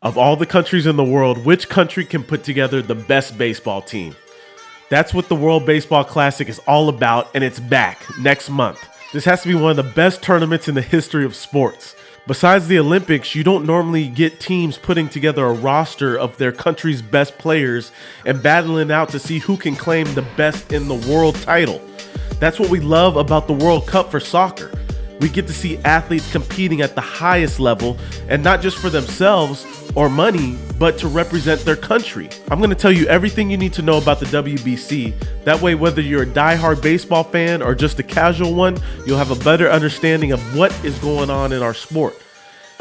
Of all the countries in the world, which country can put together the best baseball team? That's what the World Baseball Classic is all about, and it's back next month. This has to be one of the best tournaments in the history of sports. Besides the Olympics, you don't normally get teams putting together a roster of their country's best players and battling out to see who can claim the best in the world title. That's what we love about the World Cup for soccer. We get to see athletes competing at the highest level, and not just for themselves or money, but to represent their country. I'm going to tell you everything you need to know about the WBC. That way, whether you're a diehard baseball fan or just a casual one, you'll have a better understanding of what is going on in our sport.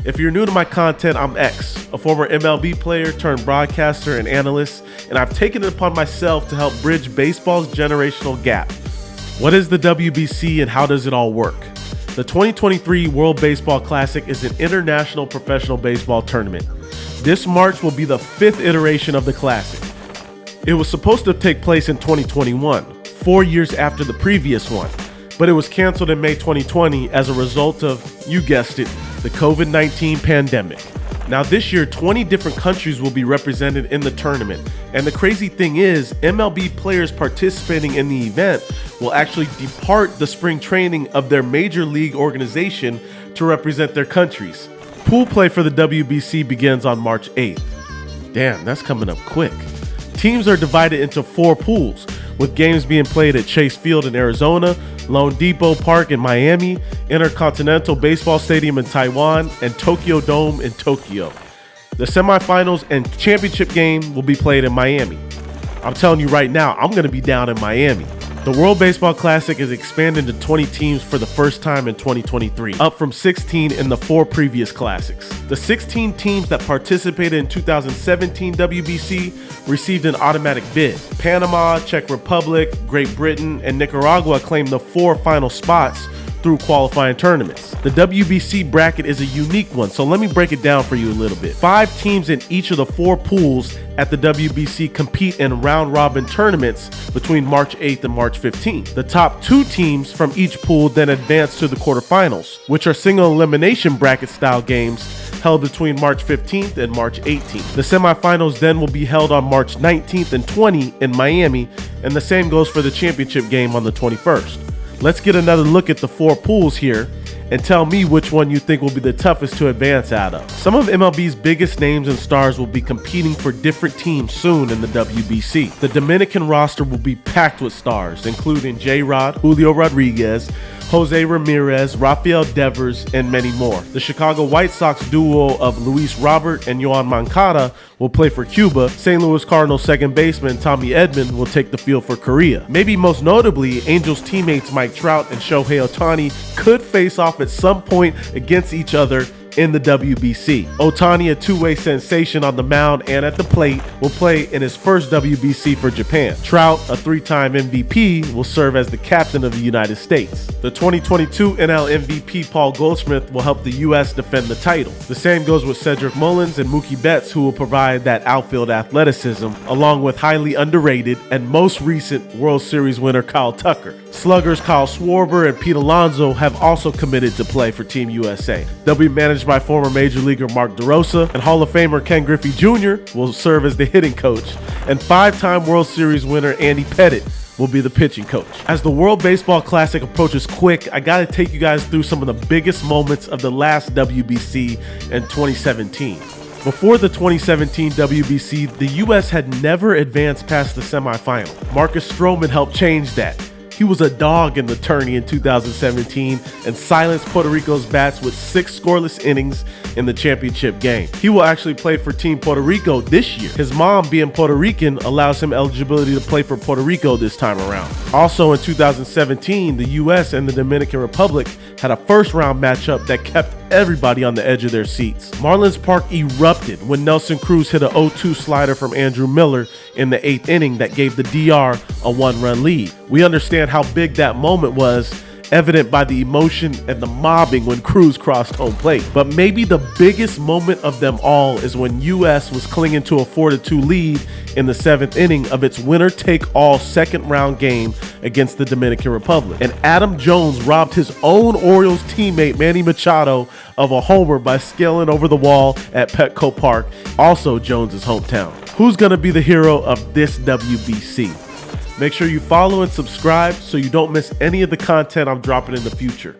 If you're new to my content, I'm X, a former MLB player turned broadcaster and analyst, and I've taken it upon myself to help bridge baseball's generational gap. What is the WBC and how does it all work? The 2023 World Baseball Classic is an international professional baseball tournament. This March will be the 5th iteration of the Classic. It was supposed to take place in 2021, 4 years after the previous one, but it was canceled in May 2020 as a result of, you guessed it, the COVID-19 pandemic. Now this year, 20 different countries will be represented in the tournament, and the crazy thing is, MLB players participating in the event will actually depart the spring training of their major league organization to represent their countries. Pool play for the WBC begins on March 8th. Damn, that's coming up quick. Teams are divided into 4 pools, with games being played at Chase Field in Arizona, Lone Depot Park in Miami, Intercontinental Baseball Stadium in Taiwan, and Tokyo Dome in Tokyo. The semifinals and championship game will be played in Miami. I'm telling you right now, I'm going to be down in Miami. The World Baseball Classic is expanded to 20 teams for the first time in 2023, up from 16 in the 4 previous classics. The 16 teams that participated in 2017 WBC received an automatic bid. Panama, Czech Republic, Great Britain, and Nicaragua claimed the 4 final spots through qualifying tournaments. The WBC bracket is a unique one, so let me break it down for you a little bit. 5 teams in each of the 4 pools at the WBC compete in round-robin tournaments between March 8th and March 15th. The top 2 teams from each pool then advance to the quarterfinals, which are single elimination bracket-style games held between March 15th and March 18th. The semifinals then will be held on March 19th and 20th in Miami, and the same goes for the championship game on the 21st. Let's get another look at the 4 pools here and tell me which one you think will be the toughest to advance out of. Some of MLB's biggest names and stars will be competing for different teams soon in the WBC. The Dominican roster will be packed with stars, including J-Rod, Julio Rodriguez, Jose Ramirez, Rafael Devers, and many more. The Chicago White Sox duo of Luis Robert and Yoan Moncada will play for Cuba. St. Louis Cardinals second baseman Tommy Edman will take the field for Korea. Maybe most notably, Angels teammates Mike Trout and Shohei Ohtani could face off at some point against each other in the WBC. Ohtani, a two-way sensation on the mound and at the plate, will play in his first WBC for Japan. Trout, a 3-time MVP, will serve as the captain of the United States. The 2022 NL MVP Paul Goldschmidt will help the U.S. defend the title. The same goes with Cedric Mullins and Mookie Betts, who will provide that outfield athleticism, along with highly underrated and most recent World Series winner Kyle Tucker. Sluggers Kyle Schwarber and Pete Alonso have also committed to play for Team USA. They'll be managed by former Major Leaguer Mark DeRosa, and Hall of Famer Ken Griffey Jr. will serve as the hitting coach, and 5-time World Series winner Andy Pettitte will be the pitching coach. As the World Baseball Classic approaches quick, I gotta take you guys through some of the biggest moments of the last WBC in 2017. Before the 2017 WBC, the U.S. had never advanced past the semifinal. Marcus Stroman helped change that. He was a dog in the tourney in 2017 and silenced Puerto Rico's bats with 6 scoreless innings in the championship game. He will actually play for Team Puerto Rico this year. His mom, being Puerto Rican, allows him eligibility to play for Puerto Rico this time around. Also in 2017, the U.S. and the Dominican Republic had a first-round matchup that kept everybody on the edge of their seats. Marlins Park erupted when Nelson Cruz hit a 0-2 slider from Andrew Miller in the 8th inning that gave the DR a 1-run lead. We understand how big that moment was, evident by the emotion and the mobbing when Cruz crossed home plate. But maybe the biggest moment of them all is when US was clinging to a 4-2 lead in the 7th inning of its winner-take-all second-round game against the Dominican Republic. And Adam Jones robbed his own Orioles teammate Manny Machado of a homer by scaling over the wall at Petco Park, also Jones' hometown. Who's going to be the hero of this WBC? Make sure you follow and subscribe so you don't miss any of the content I'm dropping in the future.